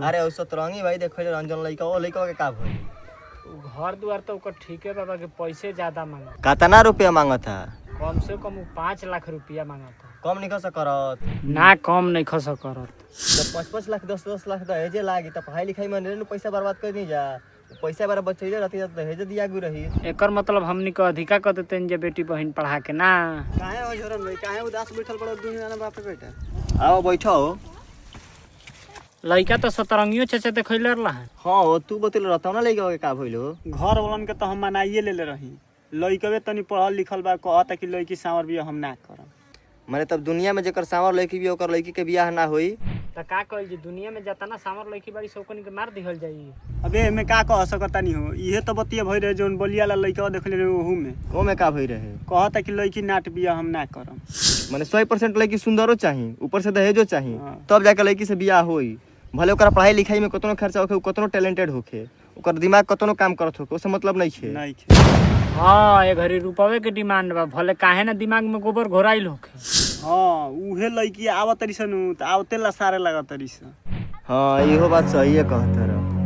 अरे उस सतरंगी भाई देखो रंजन लइका ओ लइका के का भइल घर द्वार तो ओकर ठीके बाबा के पैसे ज्यादा मांगा कितना रुपया मांगत था कम से कम 5 लाख रुपया मांगा था कम नहीं कर करत ना कम नहीं खस करत जब 5-5 लाख 10-10 लाख दहेजे लागी त पढ़ाई लिखाई में न पैसा बर्बाद कर नहीं जा पैसा बार बचैले रहती त दहेज दिया गु रही एकर मतलब हमनी के अधिका कर देते जे बेटी बहन पढ़ा के ना काहे हो झरन भाई काहे उदास बैठल बड़ दुनिया में बाप बेटा आओ बैठो लइका तो सतरंगियो चाचा देखैले रहला हां हो तू बतल रहता ना लइका के का भइलो घर वालन के तो हम मनाइए ले रही लइकवे तनी पढ़ल लिखल बा कहता कि लइकी सांवर बिया हम ना करम माने तब दुनिया में जेकर सांवर लइकी भी ओकर लइकी के बियाह ना होई त का कहल जी दुनिया में जतना सामर लइकी बाड़ी सब कोनी के मार दिहल जाई अबे एमे का कह सकता नहीं हो इहे तो बतिया भई रहे जोन बलिया ला लइका देखले रहे ओहू में ओ में का भई रहे कहता कि लइकी नाट बिया हम ना करम माने 100% लइकी सुंदरो चाहिए ऊपर से दहेजो चाहिए हाँ। तब जाके लइकी से बियाह होई भले ओकरा पढ़ाई लिखाई में कतनो खर्चा होखे कतनो टैलेंटेड होखे ओकर दिमाग कतनो काम करत होखे ओसे मतलब नहीं छे नहीं खे हां ए घरी रुपवे के डिमांड बा भले काहे ना दिमाग में गोबर घोराइल होखे हां उहे लइकी आवत तरी सन त आवते ला सारे लागत तरी सन हां इहो बात सही है कहत रह